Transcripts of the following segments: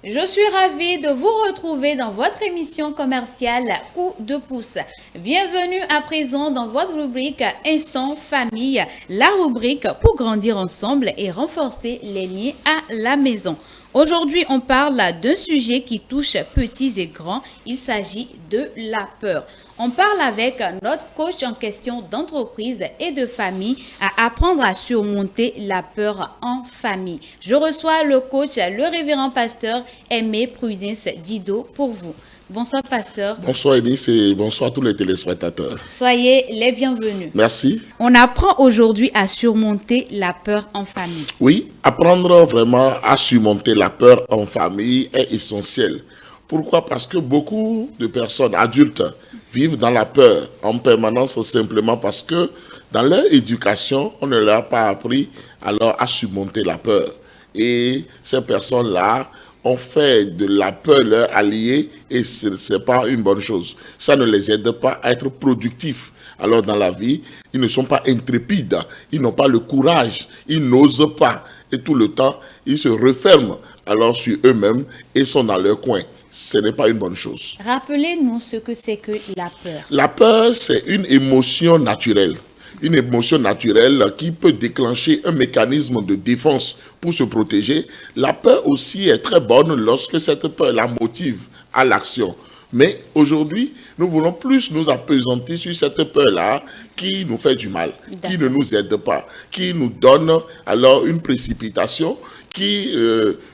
Je suis ravie de vous retrouver dans votre émission commerciale Coup de pouce. Bienvenue à présent dans votre rubrique Instant Famille, la rubrique pour grandir ensemble et renforcer les liens à la maison. Aujourd'hui, on parle d'un sujet qui touche petits et grands. Il s'agit de la peur. On parle avec notre coach en question d'entreprise et de famille à apprendre à surmonter la peur en famille. Je reçois le coach, le révérend pasteur Aimé Prudence Dido pour vous. Bonsoir pasteur. Bonsoir Eunice et bonsoir tous les téléspectateurs. Soyez les bienvenus. Merci. On apprend aujourd'hui à surmonter la peur en famille. Oui, apprendre vraiment à surmonter la peur en famille est essentiel. Pourquoi? Parce que beaucoup de personnes adultes vivent dans la peur en permanence simplement parce que dans leur éducation, on ne leur a pas appris alors à surmonter la peur. Et ces personnes-là ont fait de la peur leur allié et ce n'est pas une bonne chose. Ça ne les aide pas à être productifs. Alors dans la vie, ils ne sont pas intrépides, ils n'ont pas le courage, ils n'osent pas. Et tout le temps, ils se referment alors sur eux-mêmes et sont dans leur coin. Ce n'est pas une bonne chose. Rappelez-nous ce que c'est que la peur. La peur, c'est une émotion naturelle. Une émotion naturelle qui peut déclencher un mécanisme de défense pour se protéger. La peur aussi est très bonne lorsque cette peur la motive à l'action. Mais aujourd'hui, nous voulons plus nous appesantir sur cette peur-là qui nous fait du mal, qui ne nous aide pas, qui nous donne alors une précipitation, qui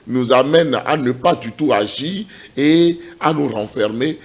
nous amène à ne pas du tout agir et à nous renfermer,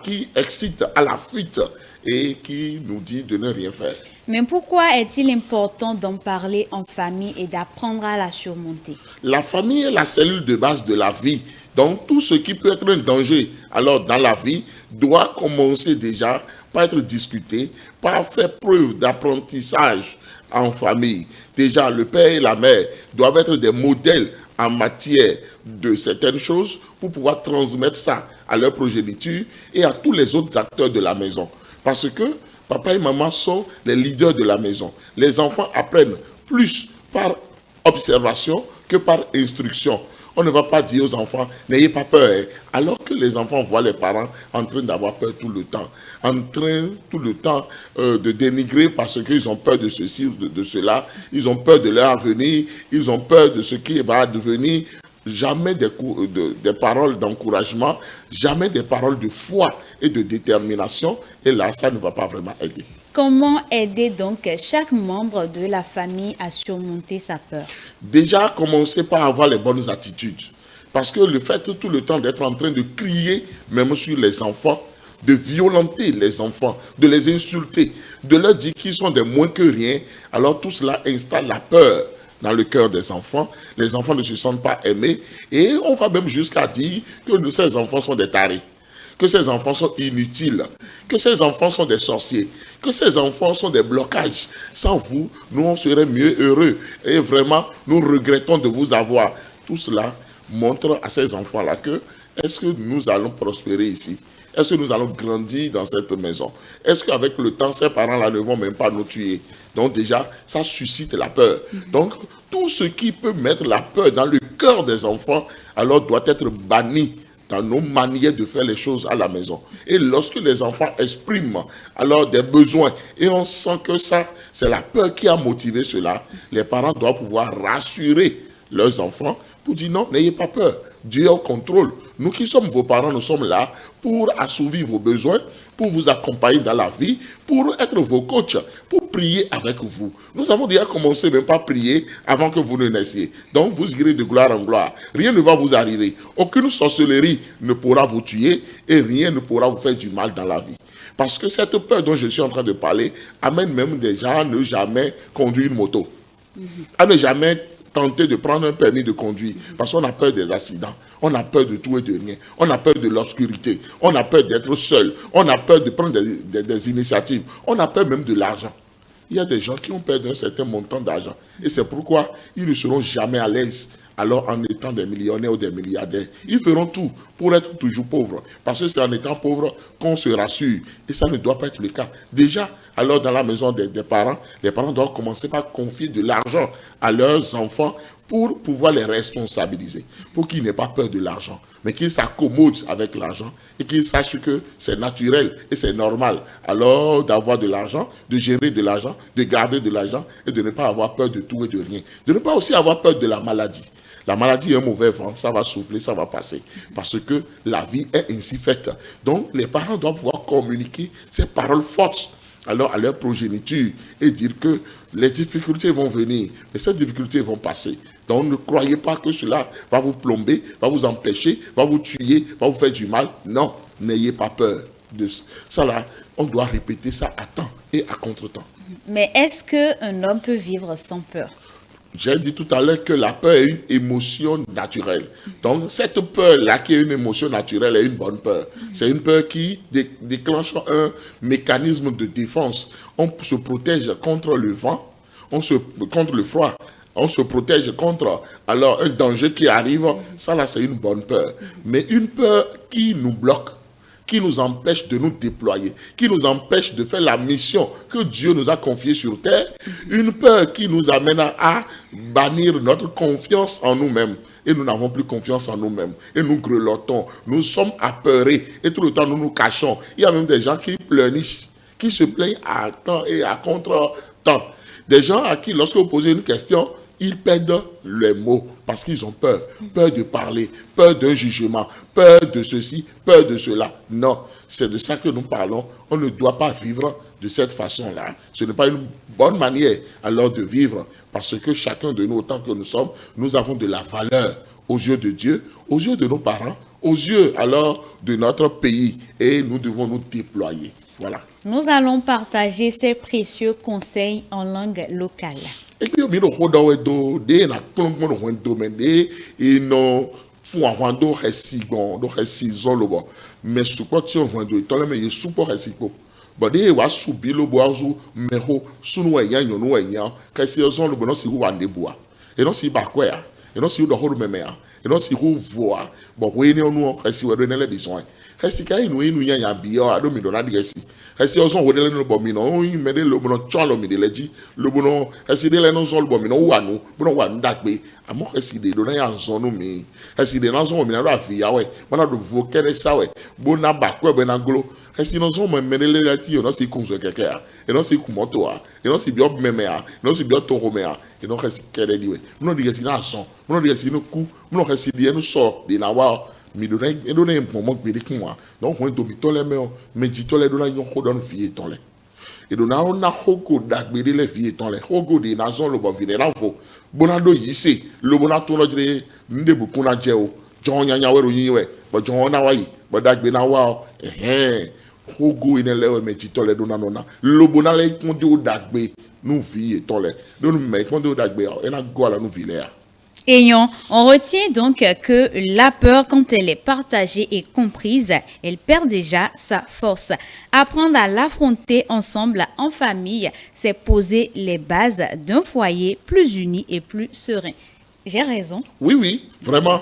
qui excite à la fuite et qui nous dit de ne rien faire. Mais pourquoi est-il important d'en parler en famille et d'apprendre à la surmonter? La famille est la cellule de base de la vie. Donc tout ce qui peut être un danger alors dans la vie doit commencer déjà par être discuté, par faire preuve d'apprentissage en famille. Déjà, le père et la mère doivent être des modèles en matière de certaines choses pour pouvoir transmettre ça à leur progéniture et à tous les autres acteurs de la maison. Parce que papa et maman sont les leaders de la maison. Les enfants apprennent plus par observation que par instruction. On ne va pas dire aux enfants, n'ayez pas peur, hein, alors que les enfants voient les parents en train d'avoir peur tout le temps, en train tout le temps de dénigrer parce qu'ils ont peur de ceci ou de cela, ils ont peur de leur avenir, ils ont peur de ce qui va devenir. Jamais des paroles d'encouragement, jamais des paroles de foi et de détermination. Et là, ça ne va pas vraiment aider. Comment aider donc chaque membre de la famille à surmonter sa peur? Déjà, commencer par avoir les bonnes attitudes. Parce que le fait tout le temps d'être en train de crier, même sur les enfants, de violenter les enfants, de les insulter, de leur dire qu'ils sont des moins que rien, alors tout cela installe la peur dans le cœur des enfants. Les enfants ne se sentent pas aimés et on va même jusqu'à dire que ces enfants sont des tarés, que ces enfants sont inutiles, que ces enfants sont des sorciers, que ces enfants sont des blocages. Sans vous, nous on serait mieux heureux et vraiment nous regrettons de vous avoir. Tout cela montre à ces enfants-là que est-ce que nous allons prospérer ici? Est-ce que nous allons grandir dans cette maison? Est-ce qu'avec le temps, ces parents-là ne vont même pas nous tuer? Donc déjà, ça suscite la peur. Donc, tout ce qui peut mettre la peur dans le cœur des enfants, alors doit être banni dans nos manières de faire les choses à la maison. Et lorsque les enfants expriment alors des besoins, et on sent que ça, c'est la peur qui a motivé cela, les parents doivent pouvoir rassurer leurs enfants pour dire non, n'ayez pas peur. Dieu est au contrôle. Nous qui sommes vos parents, nous sommes là pour assouvir vos besoins, pour vous accompagner dans la vie, pour être vos coachs, pour prier avec vous. Nous avons déjà commencé même par prier avant que vous ne naissiez. Donc vous irez de gloire en gloire. Rien ne va vous arriver. Aucune sorcellerie ne pourra vous tuer et rien ne pourra vous faire du mal dans la vie. Parce que cette peur dont je suis en train de parler amène même des gens à ne jamais conduire une moto. À ne jamais tenter de prendre un permis de conduire parce qu'on a peur des accidents, on a peur de tout et de rien, on a peur de l'obscurité, on a peur d'être seul, on a peur de prendre des initiatives, on a peur même de l'argent. Il y a des gens qui ont peur d'un certain montant d'argent et c'est pourquoi ils ne seront jamais à l'aise alors en étant des millionnaires ou des milliardaires. Ils feront tout pour être toujours pauvres parce que c'est en étant pauvre qu'on se rassure et ça ne doit pas être le cas. Déjà, alors dans la maison des parents, les parents doivent commencer par confier de l'argent à leurs enfants pour pouvoir les responsabiliser, pour qu'ils n'aient pas peur de l'argent, mais qu'ils s'accommodent avec l'argent et qu'ils sachent que c'est naturel et c'est normal alors d'avoir de l'argent, de gérer de l'argent, de garder de l'argent et de ne pas avoir peur de tout et de rien. De ne pas aussi avoir peur de la maladie. La maladie est un mauvais vent, ça va souffler, ça va passer, parce que la vie est ainsi faite. Donc les parents doivent pouvoir communiquer ces paroles fortes alors à leur progéniture et dire que les difficultés vont venir, mais ces difficultés vont passer. Donc ne croyez pas que cela va vous plomber, va vous empêcher, va vous tuer, va vous faire du mal. Non, n'ayez pas peur de ça. Là, on doit répéter ça à temps et à contre-temps. Mais est-ce qu'un homme peut vivre sans peur? J'ai dit tout à l'heure que la peur est une émotion naturelle. Donc, cette peur-là, qui est une émotion naturelle, est une bonne peur. C'est une peur qui déclenche un mécanisme de défense. On se protège contre le vent, contre le froid. On se protège contre alors un danger qui arrive. Ça, là, c'est une bonne peur. Mais une peur qui nous bloque, qui nous empêche de nous déployer, qui nous empêche de faire la mission que Dieu nous a confiée sur terre, une peur qui nous amène à bannir notre confiance en nous-mêmes. Et nous n'avons plus confiance en nous-mêmes. Et nous grelottons, nous sommes apeurés, et tout le temps nous nous cachons. Il y a même des gens qui pleurnichent, qui se plaignent à temps et à contre-temps. Des gens à qui, lorsque vous posez une question, ils perdent les mots parce qu'ils ont peur. Peur de parler, peur d'un jugement, peur de ceci, peur de cela. Non, c'est de ça que nous parlons. On ne doit pas vivre de cette façon-là. Ce n'est pas une bonne manière alors de vivre parce que chacun de nous, autant que nous sommes, nous avons de la valeur aux yeux de Dieu, aux yeux de nos parents, aux yeux alors de notre pays et nous devons nous déployer. Voilà. Nous allons partager ces précieux conseils en langue locale. Et puis, il y a des mais ce que tu as mais il support réciproque. Bade wa subi lo bo azu meho sunu enya nyonu enya kasi ozon lo bo no si hu wande boa e no si ba kwa ya e no si hu do horu meme ya e no si hu voa bo we ni onu kasi we do ne le bison kasi kai nu inu nya bi o ado mi do na de kasi kasi ozon wo de le no bo mi no o yin me de lo bo no chon lo mi de leji lo bo no kasi de le no zon lo bo mi no wa nu bo no wa ndagbe amo kasi de do na ya zon no mi kasi de na zon mi na do afi ya we mo na do vo kere sa we bo na ba kwa be na glo kasi no zon mo menele la ti no si kunzo keke a e no si kumoto a e no si bi ob meme a e no si bi to home a e no kasi kere di we mo no di kasi na son mo no di kasi no ku mo no kasi di enu so di na wa mi do na e do na mo gbe de kun wa donc on do mi to le me o meji to le do na yon ko don fi ton le e do na on na hoko dagbe de le fi ton le hoko de na zon lo bo vi na fo bona do yise lo bona to no jire nde bu kun na je o jon nya nya we ro yin we bo jon na wa yi bo dagbe na wa Hogo inelewe mechitole dona nona lobona le kondi o dagbe nous vie etole donu me kondi o dagbe ena go ala nous vilea. Ayons, on retient donc que la peur, quand elle est partagée et comprise, elle perd déjà sa force. Apprendre à l'affronter ensemble en famille, c'est poser les bases d'un foyer plus uni et plus serein. J'ai raison? Oui, vraiment.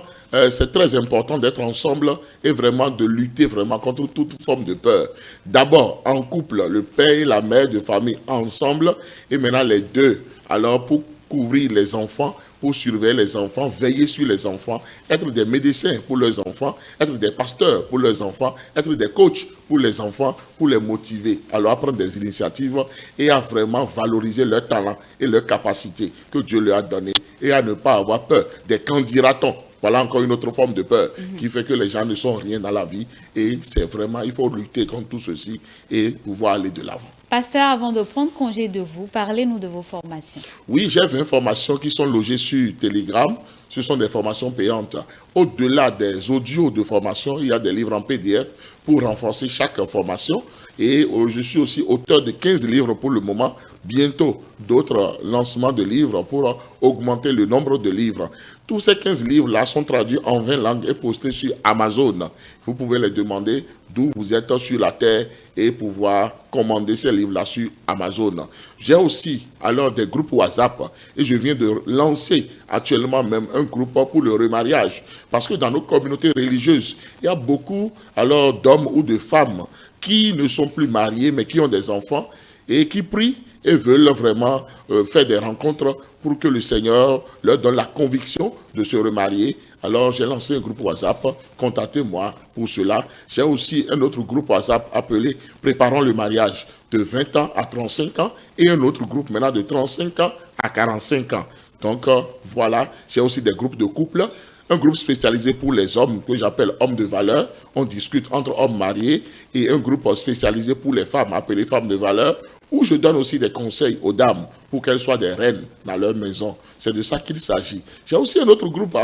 C'est très important d'être ensemble et vraiment de lutter vraiment contre toute forme de peur. D'abord, en couple, le père et la mère de famille ensemble et maintenant les deux. Alors, pour couvrir les enfants, pour surveiller les enfants, veiller sur les enfants, être des médecins pour leurs enfants, être des pasteurs pour leurs enfants, être des coachs pour les enfants, pour les motiver. Alors, à prendre des initiatives et à vraiment valoriser leurs talents et leurs capacités que Dieu leur a données et à ne pas avoir peur des candidatons. Voilà encore une autre forme de peur qui fait que les gens ne sont rien dans la vie. Et c'est vraiment, il faut lutter contre tout ceci et pouvoir aller de l'avant. Pasteur, avant de prendre congé de vous, parlez-nous de vos formations. Oui, j'ai 20 formations qui sont logées sur Telegram. Ce sont des formations payantes. Au-delà des audios de formation, il y a des livres en PDF pour renforcer chaque formation. Et je suis aussi auteur de 15 livres pour le moment. Bientôt, d'autres lancements de livres pour augmenter le nombre de livres. Tous ces 15 livres-là sont traduits en 20 langues et postés sur Amazon. Vous pouvez les demander d'où vous êtes sur la terre et pouvoir commander ces livres-là sur Amazon. J'ai aussi alors des groupes WhatsApp et je viens de lancer actuellement même un groupe pour le remariage. Parce que dans nos communautés religieuses, il y a beaucoup alors d'hommes ou de femmes qui ne sont plus mariés mais qui ont des enfants et qui prient et veulent vraiment faire des rencontres pour que le Seigneur leur donne la conviction de se remarier. Alors j'ai lancé un groupe WhatsApp, contactez-moi pour cela. J'ai aussi un autre groupe WhatsApp appelé Préparons le mariage de 20 ans à 35 ans et un autre groupe maintenant de 35 ans à 45 ans. Donc voilà, j'ai aussi des groupes de couples. Un groupe spécialisé pour les hommes que j'appelle hommes de valeur. On discute entre hommes mariés et un groupe spécialisé pour les femmes appelé femmes de valeur où je donne aussi des conseils aux dames pour qu'elles soient des reines dans leur maison. C'est de ça qu'il s'agit. J'ai aussi un autre groupe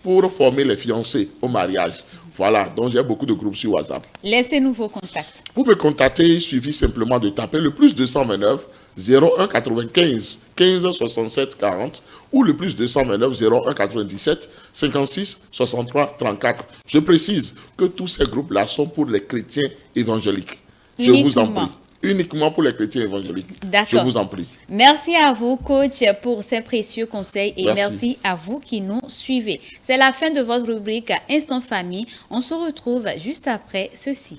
pour former les fiancés au mariage. Voilà, donc j'ai beaucoup de groupes sur WhatsApp. Laissez-nous vos contacts. Pour me contacter, il suffit simplement de taper le plus 229 01 95 15 67 40 ou le plus 229 01 97 56 63 34. Je précise que tous ces groupes-là sont pour les chrétiens évangéliques. Je vous en prie. Uniquement pour les chrétiens évangéliques. D'accord. Je vous en prie. Merci à vous, coach, pour ces précieux conseils et merci à vous qui nous suivez. C'est la fin de votre rubrique Instant Famille. On se retrouve juste après ceci.